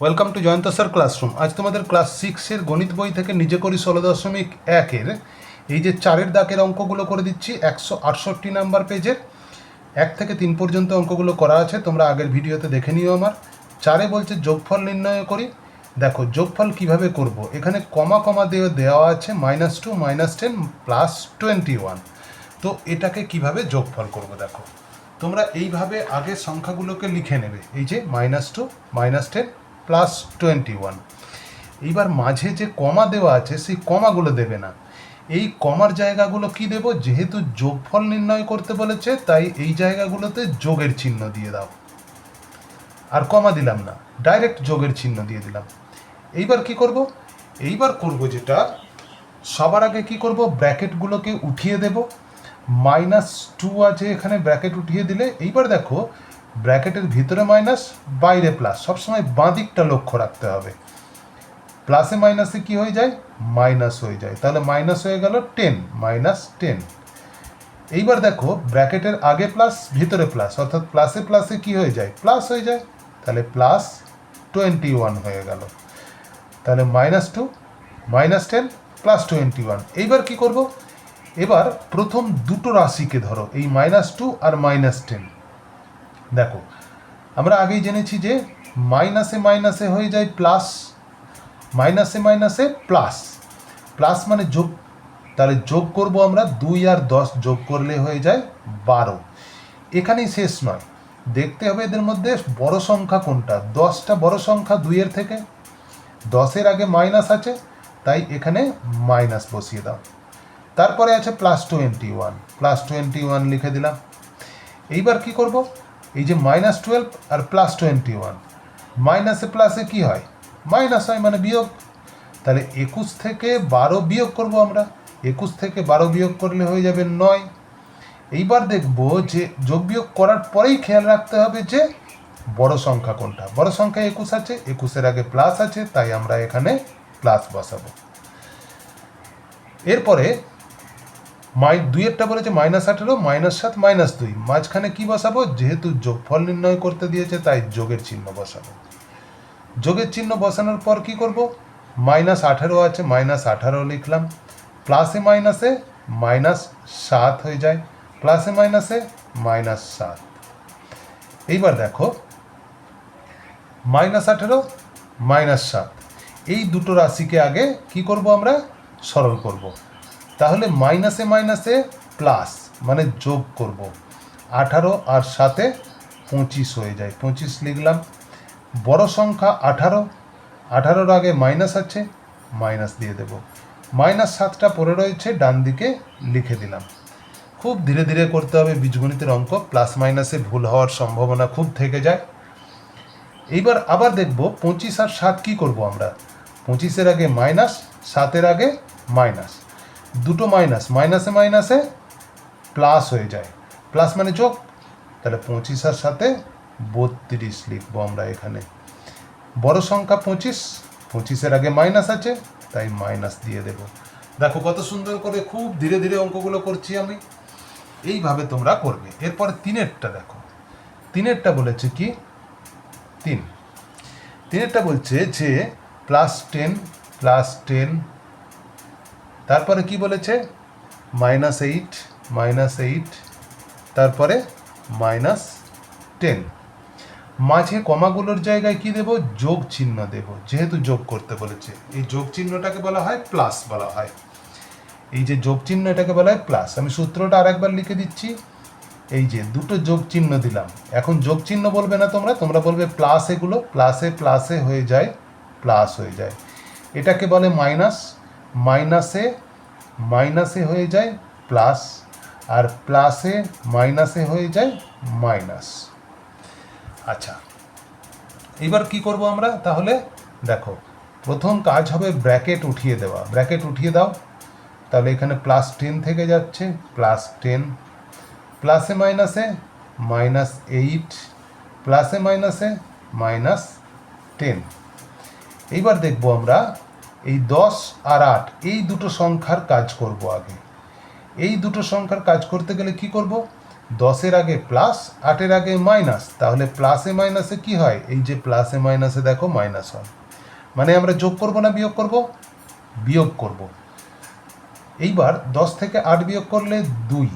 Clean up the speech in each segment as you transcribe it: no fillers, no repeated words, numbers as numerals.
Welcome to Jayanta sir classroom. আজ তোমাদের class 6-এর গণিত বই থেকে নিজে করি 16.1-এর এই যে 4-এর দাগের অঙ্কগুলো করে দিচ্ছি 168 নাম্বার পেজের 1 থেকে 3 পর্যন্ত অঙ্কগুলো করা আছে, তোমরা আগের ভিডিওতে দেখে নিও। আমার 4-এ বলছে যোগফল নির্ণয় করি। দেখো যোগফল কিভাবে করব, এখানে কমা কমা দিয়ে দেওয়া আছে -2 -10 +21। তো এটাকে কিভাবে যোগফল করব দেখো, তোমরা এইভাবে আগে সংখ্যাগুলোকে লিখে নেবে, এই যে -2 -10 +21। এইবার মাঝে যে কমা দেওয়া আছে সেই কমাগুলো দেবে না, এই কমার জায়গাগুলো কি দেব, যেহেতু যোগফল নির্ণয় করতে বলেছে তাই এই জায়গাগুলোতে যোগের চিহ্ন দিয়ে দাও। আর কমা দিলাম না, ডাইরেক্ট যোগের চিহ্ন দিয়ে দিলাম। এইবার কি করব, এইবার করব যেটা সবার আগে কি করব, ব্র্যাকেটগুলোকে উঠিয়ে দেব। -2 আছে এখানে, ব্র্যাকেট উঠিয়ে দিলে এইবার দেখো ব্র্যাকেটের ভিতরে মাইনাস, বাইরে প্লাস, সবসময় বাঁ দিকটা লক্ষ্য রাখতে হবে। প্লাসে মাইনাসে কি হয়ে যায়, মাইনাস হয়ে যায়, তাহলে মাইনাস হয়ে গেল 10, -10। এইবার দেখো ব্র্যাকেটের আগে প্লাস ভিতরে প্লাস, অর্থাৎ প্লাসে প্লাসে কি হয়ে যায়, প্লাস হয়ে যায়, তাহলে +21 হয়ে গেল। তাহলে -2 -10 +21। এইবার কি করব, এবার প্রথম দুটো রাশিকে ধরো, এই -2 আর -10। দেখো আমরা আগেই জেনেছি যে মাইনাসে মাইনাসে হয়ে যায় প্লাস, মাইনাসে মাইনাসে প্লাস, প্লাস মানে যোগ, তাহলে যোগ করব আমরা 2 আর 10 যোগ করলে হয়ে যায় 12। এখানেই শেষ নয়, দেখতে হবে এদের মধ্যে বড় সংখ্যা কোনটা। 10টা বড় সংখ্যা 2-এর থেকে, 10-এর আগে মাইনাস আছে তাই এখানে মাইনাস বসিয়ে দাও। তারপরে আছে +21 লিখে দিলাম। এইবার কি করব, এই যে -12 আর +21, মাইনাসে প্লাসে কি হয়, মাইনাস হয় মানে বিয়োগ। তাহলে 21 থেকে 12 বিয়োগ করব আমরা, 21 থেকে 12 বিয়োগ করলে হয়ে যাবে 9। এইবার দেখব যে যোগ বিয়োগ করার পরেই খেয়াল রাখতে হবে যে বড় সংখ্যা কোনটা। বড় সংখ্যা 21 আছে, 21-এর আগে প্লাস আছে তাই আমরা এখানে প্লাস বসাবো। এরপরে 2-এরটা বলেছে -18 -7 -2, মাঝখানে কি বসাবো, যেহেতু যোগফল নির্ণয় করতে দিয়েছে তাই যোগের চিহ্ন বসাবো। যোগের চিহ্ন বসানোর পর কি করব, -18 আছে, -18 লিখলাম। প্লাসে মাইনাসে -7 হয়ে যায়, প্লাসে মাইনাসে -7। এইবার দেখো -18 -7 এই দুটো রাশিকে আগে কি করব, আমরা সরল করব। তাহলে মাইনাসে মাইনাসে প্লাস মানে যোগ করব, 18 আর 7-এ 25 হয়ে যায়, 25 লিখলাম। বড় সংখ্যা 18, 18-র আগে মাইনাস আছে, মাইনাস দিয়ে দেব। -7টা পড়ে রয়েছে, ডান দিকে লিখে দিলাম। খুব ধীরে ধীরে করতে হবে বীজগণিতের অঙ্ক, প্লাস মাইনাসে ভুল হওয়ার সম্ভাবনা খুব থেকে যায়। এইবার আবার দেখব 25 আর 7 কী করব আমরা, 25-এর আগে মাইনাস, 7-এর আগে মাইনাস, দুটো মাইনাস, মাইনাসে মাইনাসে প্লাস হয়ে যায়, প্লাস মানে যোগ, তাহলে 25 আর 7-এ 32 লিখবো আমরা এখানে। বড় সংখ্যা 25, 25-এর আগে মাইনাস আছে তাই মাইনাস দিয়ে দেব। দেখো কত সুন্দর করে খুব ধীরে ধীরে অঙ্কগুলো করছি আমি, এইভাবে তোমরা করবে। এরপরে 3-এরটা দেখো, 3-এরটা বলেছে কি, 3-এরটা বলছে যে +10, তারপরে কি বলেছে -8, তারপরে -10। মাঝে কমাগুলোর জায়গায় কি দেব, যোগ চিহ্ন দেব, যেহেতু যোগ করতে বলেছে। এই যোগ চিহ্নটাকে বলা হয় প্লাস বলা হয়, এই যে যোগ চিহ্ন এটাকে বলা হয় প্লাস। আমি সূত্রটা আরেকবার লিখে দিচ্ছি, এই যে দুটো যোগ চিহ্ন দিলাম, এখন যোগ চিহ্ন বলবে না তোমরা, তোমরা বলবে প্লাস, এগুলো প্লাসে প্লাসে হয়ে যায়, প্লাস হয়ে যায়। এটাকে বলে মাইনাস, মাইনাসে মাইনাসে হয়ে যায় প্লাস, আর প্লাসে মাইনাসে হয়ে যায় মাইনাস। আচ্ছা এবার কি করব আমরা, তাহলে দেখো প্রথম কাজ হবে ব্র্যাকেট উঠিয়ে দেওয়া, ব্র্যাকেট উঠিয়ে দাও। তাহলে এখানে +10 থেকে যাচ্ছে, +10, প্লাসে মাইনাসে -8, প্লাসে মাইনাসে -10। এইবার দেখব আমরা এই 10 আর 8 এই দুটো সংখ্যার কাজ করব আগে। এই দুটো সংখ্যার কাজ করতে গেলে কি করব, 10-এর আগে প্লাস, 8-এর আগে মাইনাস, তাহলে প্লাসে মাইনাসে কি হয়? এই যে প্লাসে মাইনাসে দেখো মাইনাস হয়, মানে আমরা যোগ করব না বিয়োগ করব? বিয়োগ করব। এইবার 10 থেকে 8 বিয়োগ করলে 2,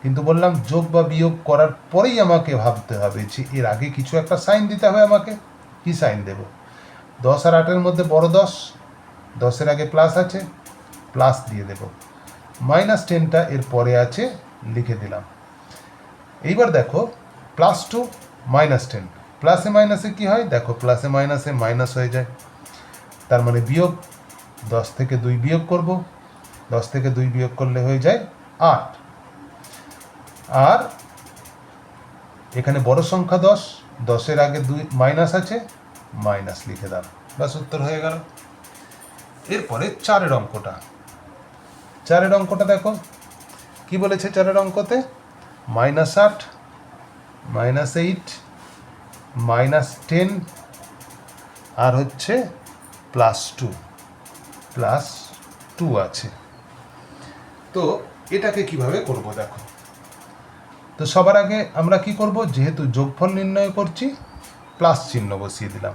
কিন্তু বললাম যোগ বা বিয়োগ করার পরেই আমাকে ভাবতে হবে যে এর আগে কিছু একটা সাইন দিতে হবে আমাকে। কি সাইন দেব? 10 আর 8-এর মধ্যে বড় 10, 10-এর আগে প্লাস আছে, প্লাস দিয়ে দেব। -10টা এর পরে আছে, লিখে দিলাম। এইবার দেখো +2 -10, প্লাসে মাইনাসে কি হয়? দেখো প্লাসে মাইনাসে মাইনাস হয়ে যায়, তার মানে বিয়োগ। 10 থেকে 2 বিয়োগ করব, 10 থেকে 2 বিয়োগ করলে হয়ে যায় 8। আর এখানে বড় সংখ্যা 10, 10-এর আগে 2 মাইনাস আছে, মাইনাস লিখে দাও, ব্যাস উত্তর হয়ে গেল। এরপরে 4-এর অঙ্কটা, 4-এর অঙ্কটা দেখো কি বলেছে। 4-এর অঙ্কতে -8, -8, -10 আর হচ্ছে +2 আছে। তো এটাকে কিভাবে করব দেখো। তো সবার আগে আমরা কি করব, যেহেতু যোগফল নির্ণয় করছি, প্লাস চিহ্ন বসিয়ে দিলাম।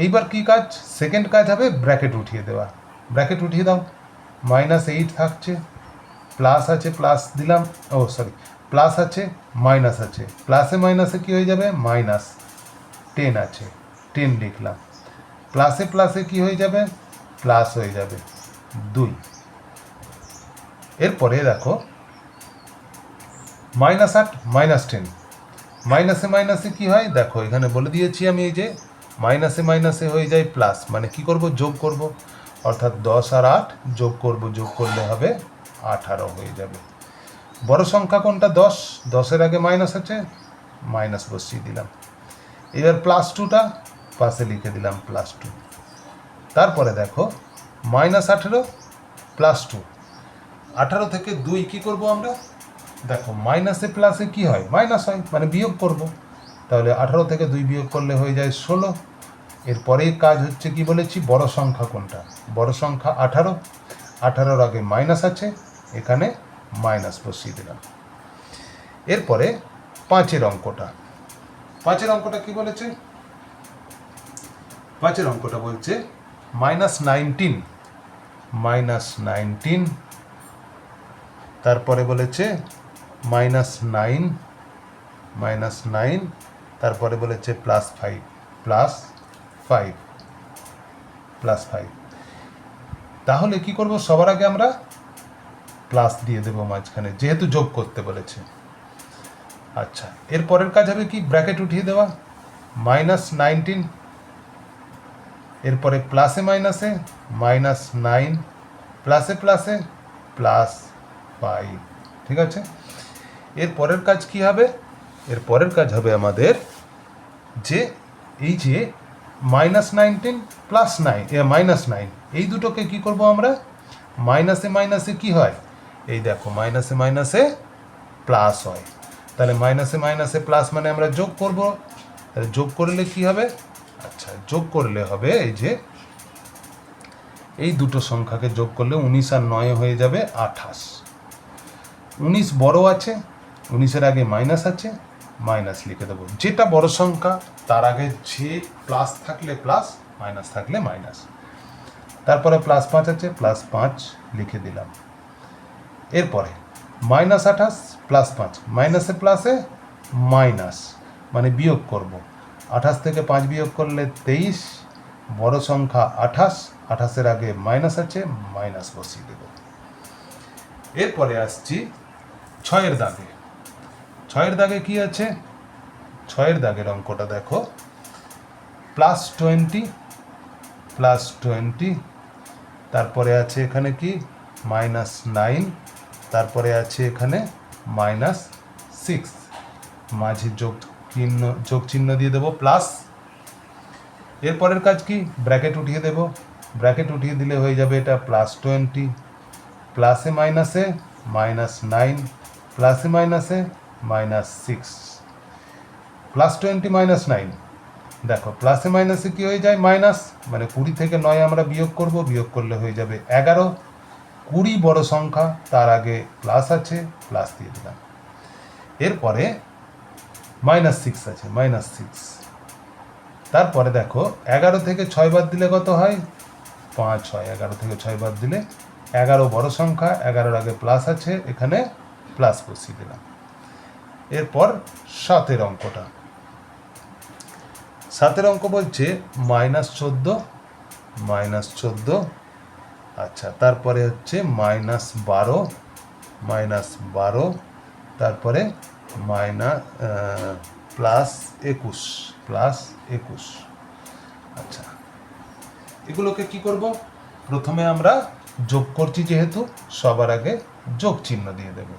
এইবার কি কাজ? সেকেন্ড কাজ হবে ব্র্যাকেট উঠিয়ে দেওয়া। ব্র্যাকেট উঠিয়ে দাও। -8 থাকছে, প্লাস আছে, প্লাস দিলাম, প্লাস আছে, মাইনাস আছে, প্লাসে মাইনাসে কি হয়ে যাবে? -10 আছে, 10 লিখলাম। প্লাসে প্লাসে কি হয়ে যাবে? প্লাস হয়ে যাবে 2। এরপরে দেখো -8 -10, মাইনাসে মাইনাসে কি হয়? দেখো এখানে বলে দিয়েছি আমি, এই যে মাইনাসে মাইনাসে হয়ে যায় প্লাস, মানে কি করব? যোগ করব, অর্থাৎ 10 আর 8 যোগ করব, যোগ করলে হবে 18 হয়ে যাবে। বড় সংখ্যা কোনটা? 10, 10-এর আগে মাইনাস আছে, মাইনাস বসিয়ে দিলাম। এবার +2টা পাশে লিখে দিলাম, +2। তারপরে দেখো -18 +2, 18 থেকে 2 কি করব আমরা? দেখো মাইনাসে প্লাসে কি হয়? মাইনাস হয়, মানে বিয়োগ করব। তাহলে 18 থেকে 2 বিয়োগ করলে হয়ে যায় 16। এরপরে কাজ হচ্ছে কি বলেছি, বড় সংখ্যা কোনটা? বড় সংখ্যা 18, 18-র আগে মাইনাস আছে, এখানে মাইনাস বসিয়ে দিলাম। এরপরে 5-এর অঙ্কটা, 5-এর অঙ্কটা কি বলেছে? 5-এর অঙ্কটা বলছে -19, তারপরে বলেছে -9, তারপরে বলেছে +5, তাহলে কি করব? সবার আগে আমরা প্লাস দিয়ে দেবো মাঝখানে, যেহেতু যোগ করতে বলেছে। আচ্ছা, এর পরের কাজ হবে কি? ব্র্যাকেট উঠিয়ে দেওয়া। -19, এরপরে প্লাসে মাইনাসে -9, প্লাসে প্লাসে +5, ঠিক আছে। এর পরের কাজ কি হবে? এর পরের কাজ হবে আমাদের যে এই যে -19 +9, এই দুটোকে কি করব আমরা? মাইনাসে মাইনাসে কি হয়? এই দেখো মাইনাসে মাইনাসে প্লাস হয়, তাহলে মাইনাসে মাইনাসে প্লাস মানে আমরা যোগ করব। তাহলে যোগ করলে কি হবে? আচ্ছা, যোগ করলে হবে এই যে এই দুটো সংখ্যাকে যোগ করলে 19 আর 9 হয়ে যাবে 28। 19 বড় আছে, 19-এর আগে মাইনাস আছে, মাইনাস লিখে দেবো। যেটা বড় সংখ্যা তার আগে যে প্লাস থাকলে প্লাস, মাইনাস থাকলে মাইনাস। তারপরে +5 আছে, +5 লিখে দিলাম। এরপরে -28 +5, মাইনাসে প্লাসে মাইনাস, মানে বিয়োগ করব। 28 থেকে 5 বিয়োগ করলে 23, বড় সংখ্যা 28, 28-এর আগে মাইনাস আছে, মাইনাস বসিয়ে দেব। এরপরে আসছি 6-এর দাগে। 6-এর দাগে কি আছে? 6-এর দাগের অঙ্কটা দেখো, +20, তারপরে আছে এখানে কি? -9, তারপরে আছে এখানে -6, মাঝে যোগ চিহ্ন দিয়ে দেবো প্লাস। এরপরের কাজ কি? ব্র্যাকেট উঠিয়ে দেব। ব্র্যাকেট উঠিয়ে দিলে হয়ে যাবে এটা +20, প্লাসে মাইনাসে -9, প্লাসে মাইনাসে -6, +20 -9, দেখো প্লাসে মাইনাসে কি হয়ে যায়? মাইনাস, মানে 20 থেকে 9 আমরা বিয়োগ করব, বিয়োগ করলে হয়ে যাবে 11। 20 বড় সংখ্যা, তার আগে প্লাস আছে, প্লাস দিয়ে দিলাম। এরপরে -6 আছে, -6। তারপরে দেখো 11 থেকে 6 বাদ দিলে কত হয়? 5 হয়। 11 থেকে 6 বাদ দিলে 11 বড় সংখ্যা, 11-এর আগে প্লাস আছে, এখানে প্লাস বসিয়ে দিলাম। এরপর 7-এর অঙ্কটা, 7-এর অঙ্ক বলছে -14, -14। আচ্ছা, তারপরে হচ্ছে -12, -12, তারপরে +21। আচ্ছা, এগুলোকে কি করব? প্রথমে আমরা যোগ করছি, যেহেতু সবার আগে যোগ চিহ্ন দিয়ে দেব।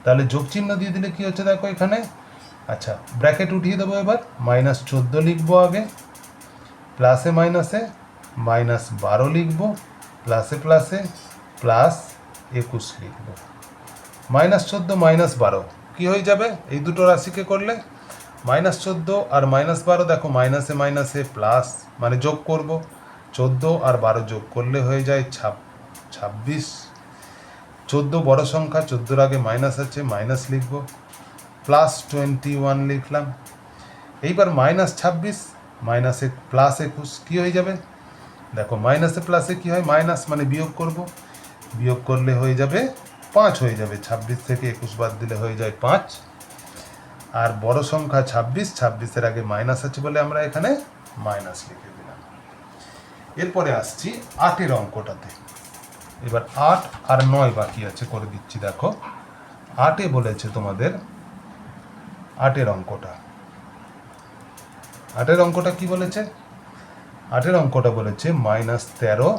তাহলে যোগ চিহ্ন দিয়ে দিলে কি হচ্ছে দেখো এখানে। আচ্ছা, ব্র্যাকেট উঠিয়ে দেবো। এবার -14 লিখবো আগে, প্লাসে মাইনাসে -12 লিখবো, প্লাসে প্লাসে +21 লিখবো। -14 -12 কি হয়ে যাবে এই দুটো রাশিকে করলে? -14 আর -12, দেখো মাইনাসে মাইনাসে প্লাস, মানে যোগ করব। 14 আর 12 যোগ করলে হয়ে যায় 26। 14 বড় সংখ্যা, 14-এর আগে মাইনাস আছে, মাইনাস লিখব, +21 লিখলাম। এইবার -26 মাইনাসে +21 কি হয়ে যাবে? দেখো মাইনাসে প্লাসে কি হয়? মাইনাস, মানে বিয়োগ করব। বিয়োগ করলে হয়ে যাবে 5 হয়ে যাবে। 26 থেকে 21 বাদ দিলে হয়ে যায় 5। আর বড় সংখ্যা 26, 26-এর আগে মাইনাস আছে বলে আমরা এখানে মাইনাস লিখে দিলাম। এরপরে আসছি 8-এর অঙ্কটাতে। এবার 8 আর 9 বাকি আছে, করে দিচ্ছি। দেখো 8-এ বলেছে তোমাদের, 8-এর অঙ্কটা, 8-এর অঙ্কটা কি বলেছে? 8-এর অঙ্কটা বলেছে -13,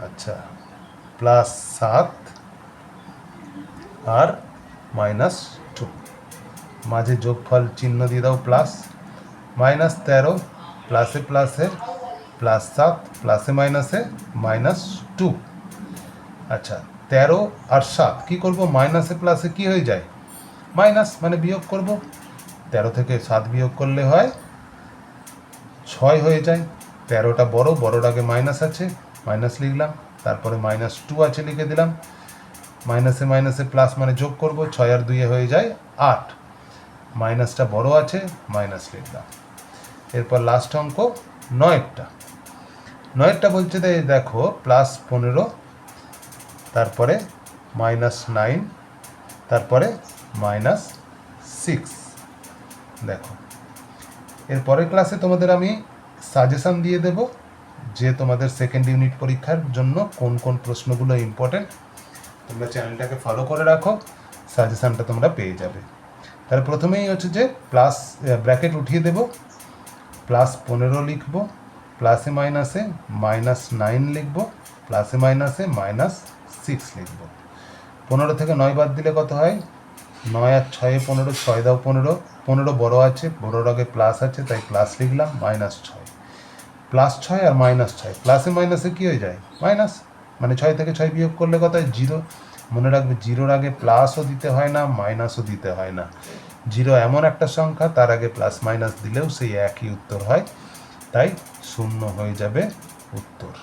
আচ্ছা, +7 আর -2। মাঝে যোগফল চিহ্ন দিয়ে দাও প্লাস। -13 প্লাসে প্লাসে +7, প্লাসে মাইনাসে -2। আচ্ছা, 13 আর 7 কি করব? মাইনাসে প্লাসে কি হয়ে যায়? মাইনাস, মানে বিয়োগ করব। 13 থেকে 7 বিয়োগ করলে হয় 6 হয়ে যায়। 13টা বড়, বড়োর আগে মাইনাস আছে, মাইনাস লিখলাম। তারপরে -2 আছে, লিখে দিলাম। মাইনাসে মাইনাসে প্লাস, মানে যোগ করব। 6 আর 2 হয়ে যায় 8। মাইনাসটা বড় আছে, মাইনাস লিখলাম। এরপর লাস্ট অঙ্ক 9-টা। 9-টা বলছে দেখো +15, তারপরে -9, তারপরে -6। দেখো এর পরের ক্লাসে তোমাদের আমি সাজেশান দিয়ে দেব যে তোমাদের সেকেন্ড ইউনিট পরীক্ষার জন্য কোন কোন প্রশ্নগুলো ইম্পর্টেন্ট। তোমরা চ্যানেলটাকে ফলো করে রাখো, সাজেশানটা তোমরা পেয়ে যাবে। তাহলে প্রথমেই হচ্ছে যে ব্র্যাকেট উঠিয়ে দেব, +15 লিখব, প্লাসে মাইনাসে -9 লিখব, প্লাসে মাইনাসে -6 লিখব। 15 থেকে 9 বাদ দিলে কত হয়? 9 আর 6 15, 6 দাও 15। 15 বড় আছে, বড়োর আগে প্লাস আছে, তাই প্লাস লিখলাম। -6, +6 আর -6, প্লাসে মাইনাসে কি হয়ে যায়? মাইনাস, মানে 6 থেকে 6 বিয়োগ করলে কত হয়? 0। মনে রাখবে, 0-র আগে প্লাসও দিতে হয় না, মাইনাসও দিতে হয় না। 0 এমন একটা সংখ্যা, তার আগে প্লাস মাইনাস দিলেও সেই একই উত্তর হয়, তাই 0 হয়ে যাবে উত্তর।